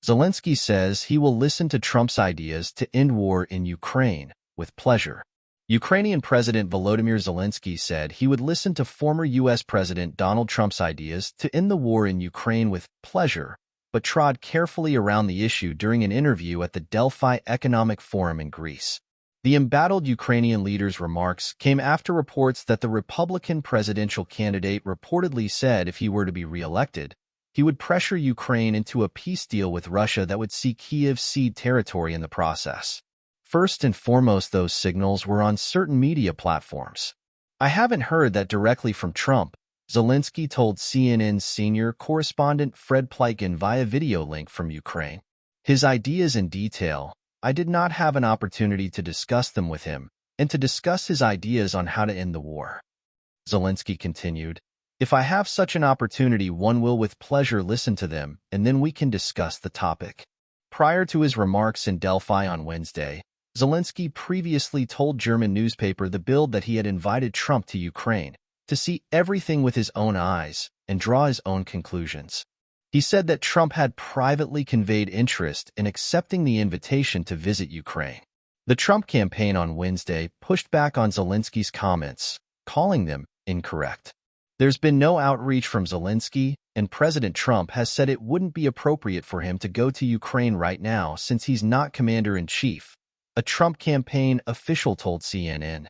Zelensky says he will listen to Trump's ideas to end war in Ukraine with pleasure. Ukrainian President Volodymyr Zelensky said he would listen to former U.S. President Donald Trump's ideas to end the war in Ukraine with pleasure, but trod carefully around the issue during an interview at the Delphi Economic Forum in Greece. The embattled Ukrainian leader's remarks came after reports that the Republican presidential candidate reportedly said if he were to be re-elected, he would pressure Ukraine into a peace deal with Russia that would see Kyiv cede territory in the process. First and foremost, those signals were on certain media platforms. I haven't heard that directly from Trump, Zelensky told CNN's senior correspondent Fred Pleitgen via video link from Ukraine. His ideas in detail, I did not have an opportunity to discuss them with him and to discuss his ideas on how to end the war. Zelensky continued, if I have such an opportunity, one will with pleasure listen to them, and then we can discuss the topic. Prior to his remarks in Delphi on Wednesday, Zelensky previously told German newspaper The Bild that he had invited Trump to Ukraine to see everything with his own eyes and draw his own conclusions. He said that Trump had privately conveyed interest in accepting the invitation to visit Ukraine. The Trump campaign on Wednesday pushed back on Zelensky's comments, calling them incorrect. There's been no outreach from Zelensky, and President Trump has said it wouldn't be appropriate for him to go to Ukraine right now since he's not commander-in-chief, a Trump campaign official told CNN.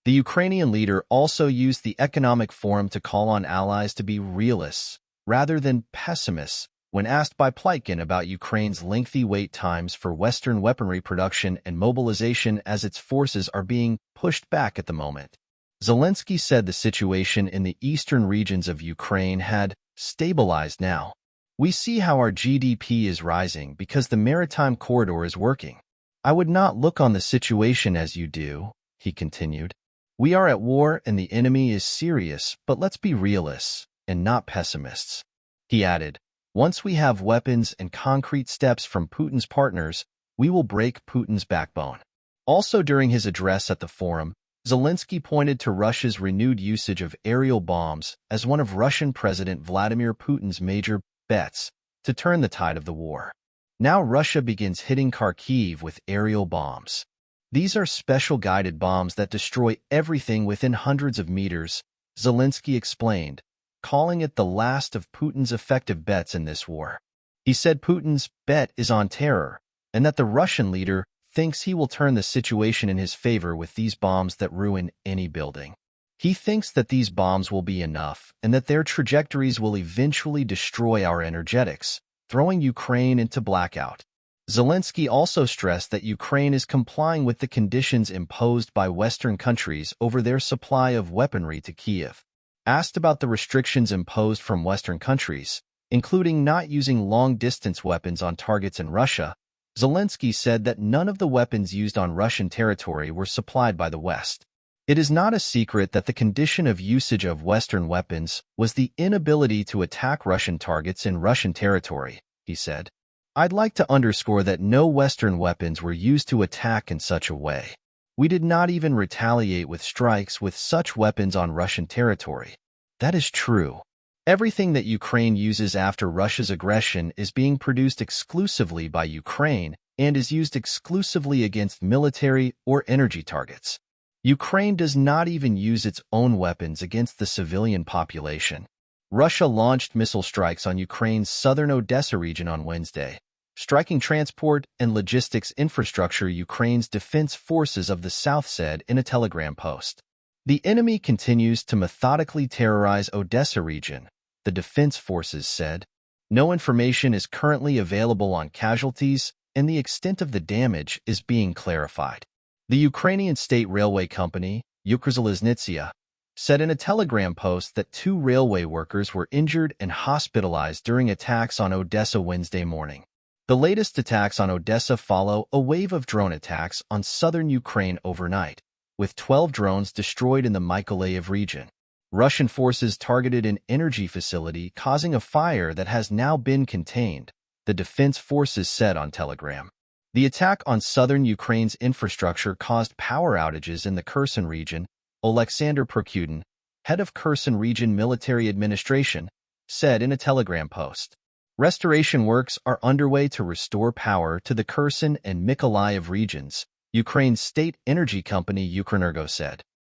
The Ukrainian leader also used the Economic Forum to call on allies to be realists rather than pessimists when asked by Pleitgen about Ukraine's lengthy wait times for Western weaponry production and mobilization as its forces are being pushed back at the moment. Zelensky said the situation in the eastern regions of Ukraine had stabilized now. We see how our GDP is rising because the maritime corridor is working. I would not look on the situation as you do, he continued. We are at war and the enemy is serious, but let's be realists and not pessimists. He added, once we have weapons and concrete steps from Putin's partners, we will break Putin's backbone. Also during his address at the forum, Zelensky pointed to Russia's renewed usage of aerial bombs as one of Russian President Vladimir Putin's major bets to turn the tide of the war. Now Russia begins hitting Kharkiv with aerial bombs. These are special guided bombs that destroy everything within hundreds of meters, Zelensky explained, calling it the last of Putin's effective bets in this war. He said Putin's bet is on terror, and that the Russian leader thinks he will turn the situation in his favor with these bombs that ruin any building. He thinks that these bombs will be enough and that their trajectories will eventually destroy our energetics, throwing Ukraine into blackout. Zelensky also stressed that Ukraine is complying with the conditions imposed by Western countries over their supply of weaponry to Kyiv. Asked about the restrictions imposed from Western countries, including not using long-distance weapons on targets in Russia, Zelensky said that none of the weapons used on Russian territory were supplied by the West. It is not a secret that the condition of usage of Western weapons was the inability to attack Russian targets in Russian territory, he said. I'd like to underscore that no Western weapons were used to attack in such a way. We did not even retaliate with strikes with such weapons on Russian territory. That is true. Everything that Ukraine uses after Russia's aggression is being produced exclusively by Ukraine and is used exclusively against military or energy targets. Ukraine does not even use its own weapons against the civilian population. Russia launched missile strikes on Ukraine's southern Odessa region on Wednesday, striking transport and logistics infrastructure, Ukraine's defense forces of the south said in a Telegram post. The enemy continues to methodically terrorize Odessa region, the defense forces said. No information is currently available on casualties, and the extent of the damage is being clarified. The Ukrainian state railway company, Ukrzaliznytsia, said in a Telegram post that 2 railway workers were injured and hospitalized during attacks on Odessa Wednesday morning. The latest attacks on Odessa follow a wave of drone attacks on southern Ukraine overnight, with 12 drones destroyed in the Mykolaiv region. Russian forces targeted an energy facility, causing a fire that has now been contained, the defense forces said on Telegram. The attack on southern Ukraine's infrastructure caused power outages in the Kherson region, Oleksandr Prokudin, head of Kherson Region Military Administration, said in a Telegram post. Restoration works are underway to restore power to the Kherson and Mykolaiv regions, Ukraine's state energy company Ukrenergo said.